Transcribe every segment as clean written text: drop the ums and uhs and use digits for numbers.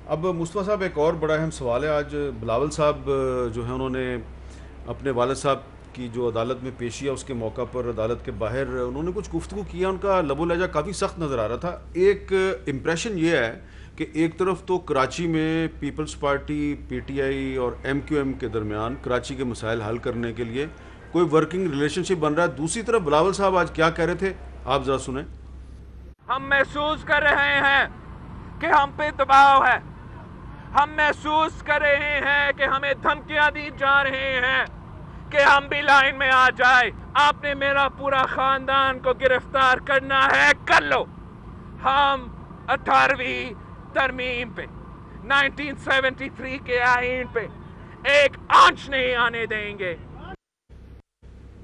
अब मुस्तफ़ा साहब, एक और बड़ा अहम सवाल है। आज बिलावल साहब जो है, उन्होंने अपने वालिद साहब की जो अदालत में पेशी है उसके मौका पर अदालत के बाहर उन्होंने कुछ गुफ्तगू किया। उनका लबो लहजा काफ़ी सख्त नज़र आ रहा था। एक इम्प्रेशन ये है कि एक तरफ तो कराची में पीपल्स पार्टी, पीटीआई और एमक्यूएम के दरमियान कराची के मसाइल हल करने के लिए कोई वर्किंग रिलेशनशिप बन रहा है। दूसरी तरफ बिलावल साहब आज क्या कह रहे थे, आप ज़रा सुने। हम महसूस कर रहे हैं कि हम पे दबाव है। हम महसूस कर रहे हैं कि हमें धमकियां दी जा रही हैं कि हम भी लाइन में आ जाए। आपने मेरा पूरा खानदान को गिरफ्तार करना है, कर लो। हम 18वीं तरमीम पे, 1973 के आईन पे एक आंच नहीं आने देंगे।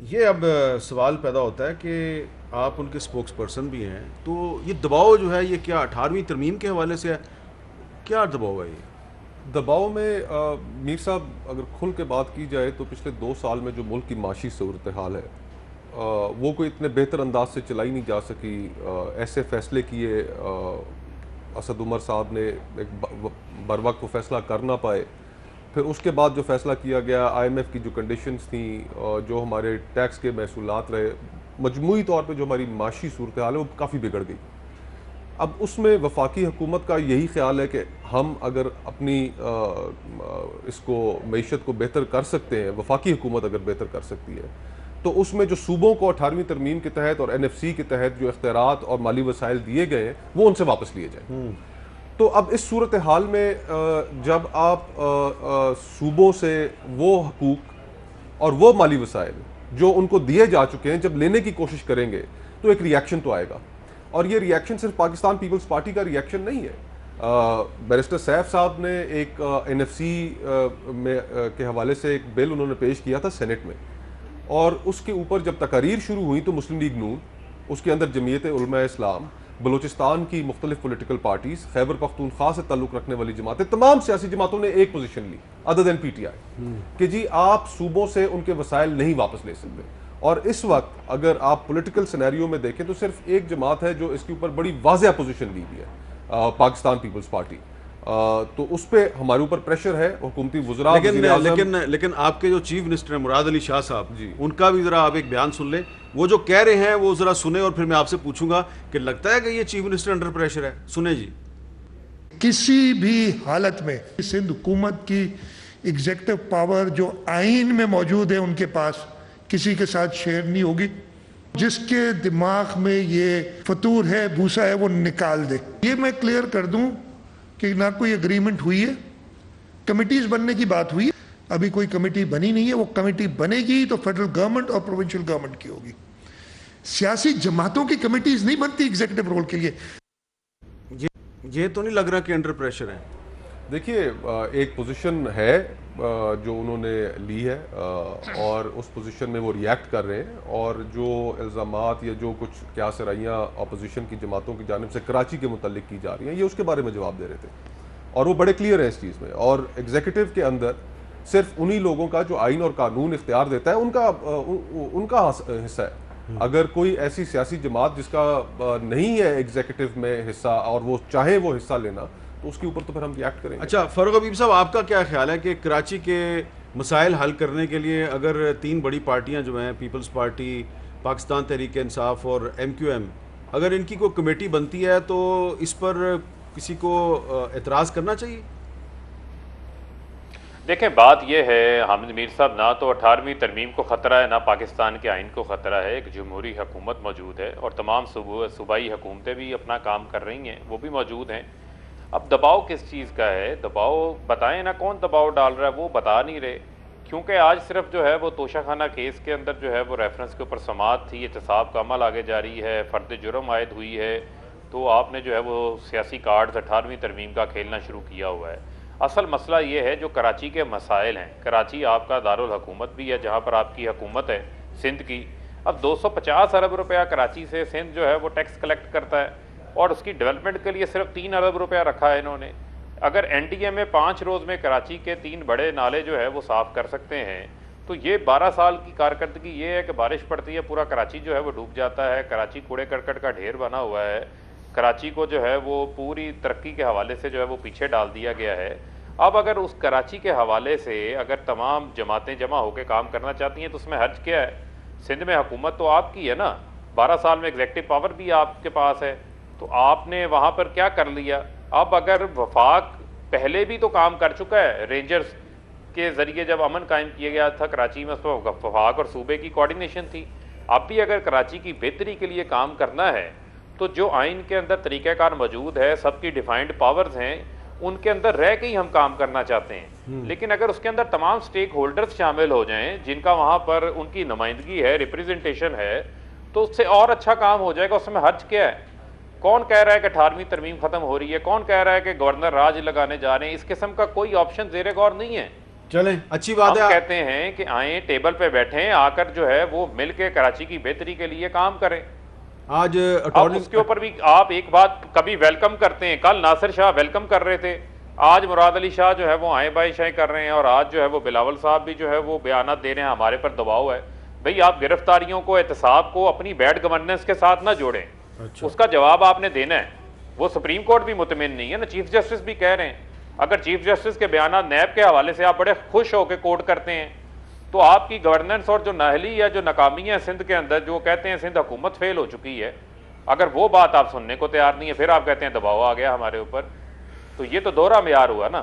ये अब सवाल पैदा होता है कि आप उनके स्पोक्स पर्सन भी हैं, तो ये दबाव जो है ये क्या 18वीं तरमीम के हवाले से है? क्या दबाव है ये? दबाव में मीर साहब, अगर खुल के बात की जाए तो पिछले 2 साल में जो मुल्क की माशी सूरत हाल है वो कोई इतने बेहतर अंदाज से चलाई नहीं जा सकी। ऐसे फैसले किए असद उमर साहब ने, एक बर वक्त वो फैसला कर ना पाए। फिर उसके बाद जो फैसला किया गया, IMF की जो कंडीशंस थी, जो हमारे टैक्स के महसूलात रहे, मजमूई तौर पे जो हमारी माशी सूरत हाल है वो काफ़ी बिगड़ गई। अब उसमें वफाकी हुकूमत का यही ख्याल है कि हम अगर अपनी इसको मईशत को बेहतर कर सकते हैं, वफाकी हुकूमत अगर बेहतर कर सकती है, तो उसमें जो सूबों को 18वीं तरमीम के तहत और NFC के तहत जो इख्तियारात और माली वसाइल दिए गए हैं वो उनसे वापस लिए जाएँ। तो अब इस सूरत हाल में जब आप सूबों से वो हकूक और वो माली वसाइल जो उनको दिए जा चुके हैं जब लेने की कोशिश करेंगे, तो एक रिएक्शन तो आएगा। और ये रिएक्शन सिर्फ पाकिस्तान पीपल्स पार्टी का रिएक्शन नहीं है। बैरिस्टर सैफ साहब ने एक NFC के हवाले से एक बिल उन्होंने पेश किया था सेनेट में, और उसके ऊपर जब तकारीर शुरू हुई तो मुस्लिम लीग नून, उसके अंदर जमीयत उलमा इस्लाम, बलूचिस्तान की मुख्तलिफ पोलिटिकल पार्टीज, खैबर पख्तूनख्वा से ताल्लुक़ रखने वाली जमातें, तमाम सियासी जमातों ने एक पोजीशन ली अदर देन PTI कि जी आप सूबों से उनके वसाइल नहीं वापस ले सकते। और इस वक्त अगर आप पॉलिटिकल सिनेरियो में देखें तो सिर्फ एक जमात है जो इसके ऊपर बड़ी वाज़ेह पोजीशन ली हुई है, पाकिस्तान पीपल्स पार्टी। तो उस पर हमारे ऊपर प्रेशर है, हुकूमती वज़रा। लेकिन आपके जो चीफ मिनिस्टर हैं मुराद अली शाह साहब जी, उनका भी जरा आप एक बयान सुन लें। वो जो कह रहे हैं वो जरा सुने और फिर मैं आपसे पूछूंगा कि लगता है कि ये चीफ मिनिस्टर अंडर प्रेशर है। सुने जी। किसी भी हालत में सिंध हुकूमत की एग्जेक्टिव पावर जो आइन में मौजूद है उनके पास किसी के साथ शेयर नहीं होगी। जिसके दिमाग में ये फतूर है, भूसा है, वो निकाल दे। ये मैं क्लियर कर दूं कि ना कोई एग्रीमेंट हुई है, कमिटीज बनने की बात हुई है, अभी कोई कमेटी बनी नहीं है। वो कमेटी बनेगी तो फेडरल गवर्नमेंट और प्रोविंशियल गवर्नमेंट की होगी। सियासी जमातों की कमिटीज नहीं बनती एग्जीक्यूटिव रोल के लिए। ये तो नहीं लग रहा कि अंडर प्रेशर है। देखिए, एक पोजीशन है जो उन्होंने ली है, और उस पोजीशन में वो रिएक्ट कर रहे हैं, और जो इल्ज़ामात या जो कुछ क्या सराइयाँ अपोजिशन की जमातों की जानिब से कराची के मुतल्लिक की जा रही हैं, ये उसके बारे में जवाब दे रहे थे, और वो बड़े क्लियर है इस चीज़ में। और एग्जीक्यूटिव के अंदर सिर्फ उन्हीं लोगों का जो आइन और कानून इख्तियार देता है उनका हिस्सा है। अगर कोई ऐसी सियासी जमात जिसका नहीं है एग्जीक्यूटिव में हिस्सा और वो चाहे वो हिस्सा लेना, तो उसके ऊपर तो फिर हम रिएक्ट करेंगे। अच्छा, फारूक हबीब साहब, आपका क्या ख्याल है कि कराची के मसाइल हल करने के लिए अगर 3 बड़ी पार्टियां जो हैं, पीपल्स पार्टी, पाकिस्तान तहरीक इंसाफ और MQM, अगर इनकी कोई कमेटी बनती है तो इस पर किसी को एतराज़ करना चाहिए? देखें, बात यह है हामिद मीर साहब, ना तो 18वीं तरमीम को ख़तरा है, ना पाकिस्तान के आइन को ख़तरा है। एक जमहूरी हुकूमत मौजूद है और तमाम सूबाई हुकूमतें भी अपना काम कर रही हैं, वो भी मौजूद हैं। अब दबाव किस चीज़ का है? दबाव बताएं ना, कौन दबाव डाल रहा है वो बता नहीं रहे। क्योंकि आज सिर्फ जो है वो तोशाखाना केस के अंदर जो है वो रेफरेंस के ऊपर समात थी, एहतसाब का अमल आगे जारी है, फ़र्द जुर्म आयद हुई है, तो आपने जो है वो सियासी कार्ड्स 18वीं तरमीम का खेलना शुरू किया हुआ है। असल मसला ये है जो कराची के मसाइल हैं। कराची आपका दारुल हुकूमत भी है, जहाँ पर आपकी हुकूमत है सिंध की। अब 250 अरब रुपया कराची से सिंध जो है वो टैक्स कलेक्ट करता है, और उसकी डेवलपमेंट के लिए सिर्फ 3 अरब रुपया रखा है इन्होंने। अगर NDA में 5 रोज़ में कराची के 3 बड़े नाले जो है वो साफ़ कर सकते हैं, तो ये 12 साल की कारकर्दगी ये है कि बारिश पड़ती है, पूरा कराची जो है वो डूब जाता है। कराची कूड़े करकट का ढेर बना हुआ है। कराची को जो है वो पूरी तरक्की के हवाले से जो है वो पीछे डाल दिया गया है। अब अगर उस कराची के हवाले से अगर तमाम जमातें जमा होकर काम करना चाहती हैं तो उसमें हर्ज क्या है? सिंध में हुकूमत तो आपकी है ना, 12 साल में एग्जेक्टिव पावर भी आपके पास है, तो आपने वहाँ पर क्या कर लिया? अब अगर वफाक पहले भी तो काम कर चुका है, रेंजर्स के ज़रिए जब अमन कायम किया गया था कराची में, उस पर वफाक और सूबे की कोऑर्डिनेशन थी। अब भी अगर कराची की बेहतरी के लिए काम करना है तो जो आइन के अंदर तरीक़ाकार मौजूद है, सबकी डिफाइंड पावर्स हैं, उनके अंदर रह के ही हम काम करना चाहते हैं। लेकिन अगर उसके अंदर तमाम स्टेक होल्डर्स शामिल हो जाएं जिनका वहाँ पर उनकी नुमाइंदगी है, रिप्रेजेंटेशन है, तो उससे और अच्छा काम हो जाएगा। उसमें हर्ज क्या है? कौन कह रहा है कि 18वीं तरमीम खत्म हो रही है? कौन कह रहा है कि गवर्नर राज लगाने जा रहे हैं? इस किस्म का कोई ऑप्शन ज़ेरे गौर नहीं है। चलें, अच्छी बात हम है। कहते हैं कि आए टेबल पे बैठें, आकर जो है वो मिल के कराची की बेहतरी के लिए काम करें। आज अब उसके ऊपर भी आप एक बात कभी वेलकम करते हैं, कल नासिर शाह वेलकम कर रहे थे, आज मुराद अली शाह जो है वो आए बाई शाही कर रहे हैं, और आज जो है वो बिलावल साहब भी जो है वो बयान दे रहे हैं हमारे पर दबाव है। भाई आप गिरफ्तारियों को, एहतसाब को अपनी बैड गवर्नेंस के साथ ना जोड़ें। अच्छा। उसका जवाब आपने देना है। वो सुप्रीम कोर्ट भी मुतमिन नहीं है ना, चीफ जस्टिस भी कह रहे हैं। अगर चीफ जस्टिस के बयान नैब के हवाले से आप बड़े खुश होकर कोट करते हैं तो आपकी गवर्नेंस और जो नाहली या जो नाकामी है सिंध के अंदर, जो कहते हैं सिंध हुकूमत फेल हो चुकी है, अगर वो बात आप सुनने को तैयार नहीं है, फिर आप कहते हैं दबाव आ गया हमारे ऊपर, तो ये तो दोहरा मेयार हुआ ना।